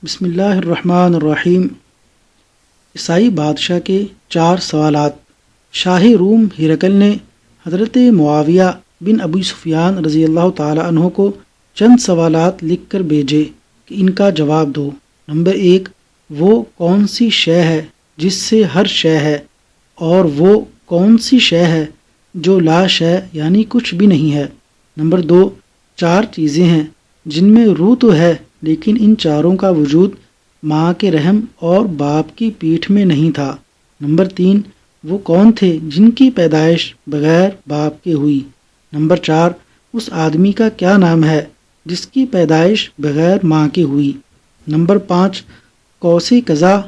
بسم اللہ الرحمن الرحیم۔ عیسائی بادشاہ کے 4 سوالات۔ شاہ روم ہرقل نے حضرت معاویہ بن ابی سفیان رضی اللہ تعالی عنہ کو چند سوالات لکھ کر بھیجے کہ ان کا جواب دو۔ نمبر 1، وہ کون سی شے ہے جس سے ہر شے ہے، اور وہ کون سی شے ہے جو لا شے یعنی کچھ بھی نہیں ہے۔ نمبر 2، 4 چیزیں ہیں جن میں روح تو ہے لیکن ان چاروں کا وجود ماں کے رحم اور باپ کی پیٹھ میں نہیں تھا۔ نمبر 3، وہ کون تھے جن کی پیدائش بغیر باپ کے ہوئی۔ نمبر 4، اس آدمی کا کیا نام ہے جس کی پیدائش بغیر ماں کے ہوئی۔ نمبر 5، قوس قزح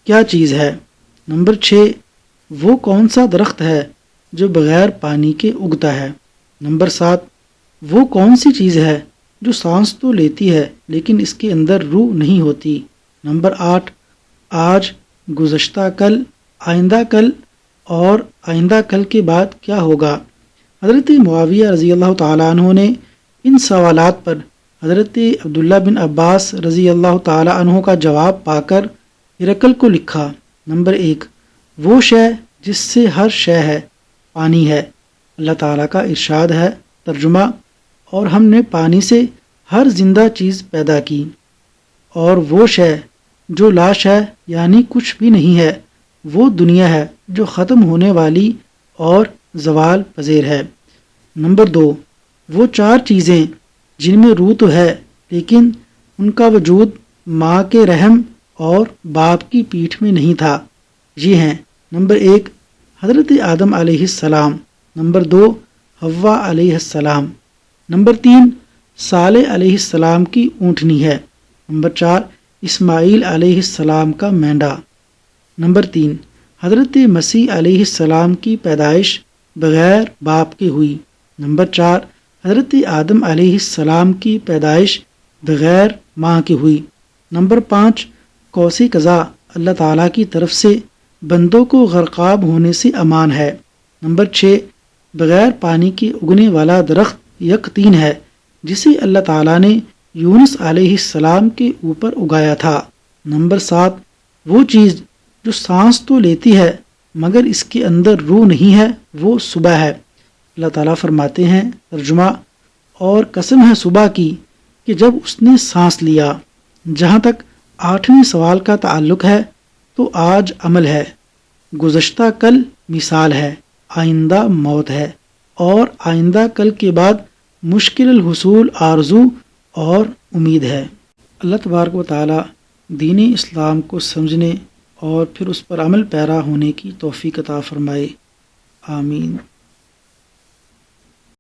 کیا چیز ہے۔ نمبر 6، وہ کون سا درخت ہے جو بغیر پانی کے اگتا ہے۔ نمبر 7، وہ کون سی چیز ہے جو سانس تو لیتی ہے لیکن اس کے اندر روح نہیں ہوتی۔ نمبر 8، آج، گزشتہ کل، آئندہ کل اور آئندہ کل کے بعد کیا ہوگا۔ حضرت معاویہ رضی اللہ تعالیٰ عنہ نے ان سوالات پر حضرت عبداللہ بن عباس رضی اللہ تعالیٰ عنہ کا جواب پا کر ہرقل کو لکھا۔ نمبر 1، وہ شے جس سے ہر شے ہے پانی ہے۔ اللہ تعالیٰ کا ارشاد ہے، ترجمہ، اور ہم نے پانی سے ہر زندہ چیز پیدا کی۔ اور وہ شے جو لا شے یعنی کچھ بھی نہیں ہے، وہ دنیا ہے جو ختم ہونے والی اور زوال پذیر ہے۔ نمبر 2، وہ 4 چیزیں جن میں روح تو ہے لیکن ان کا وجود ماں کے رحم اور باپ کی پیٹھ میں نہیں تھا۔ یہ ہیں: نمبر 1، حضرت آدم علیہ السلام۔ نمبر 2، حوا علیہ السلام۔ نمبر 3، صالح علیہ السلام کی اونٹنی ہے۔ نمبر 4، اسماعیل علیہ السلام کا مینڈا۔ نمبر 3، حضرت مسیح علیہ السلام کی پیدائش بغیر باپ کے ہوئی۔ نمبر 4، حضرت آدم علیہ السلام کی پیدائش بغیر ماں کے ہوئی۔ نمبر 5، قوس قزح اللہ تعالیٰ کی طرف سے بندوں کو غرقاب ہونے سے امان ہے۔ نمبر 6، بغیر پانی کے اگنے والا درخت یقطین ہے جسے اللہ تعالیٰ نے یونس علیہ السلام کے اوپر اگایا تھا۔ نمبر 7، وہ چیز جو سانس تو لیتی ہے مگر اس کے اندر روح نہیں ہے، وہ صبح ہے۔ اللہ تعالیٰ فرماتے ہیں، ترجمہ، اور قسم ہے صبح کی کہ جب اس نے سانس لیا۔ جہاں تک 8ویں سوال کا تعلق ہے تو آج عمل ہے، گزشتہ کل مثال ہے، آئندہ موت ہے، اور آئندہ کل کے بعد مشکل الحصول آرزو اور امید ہے۔ اللہ تبارک و تعالی دین اسلام کو سمجھنے اور پھر اس پر عمل پیرا ہونے کی توفیق عطا فرمائے، آمین۔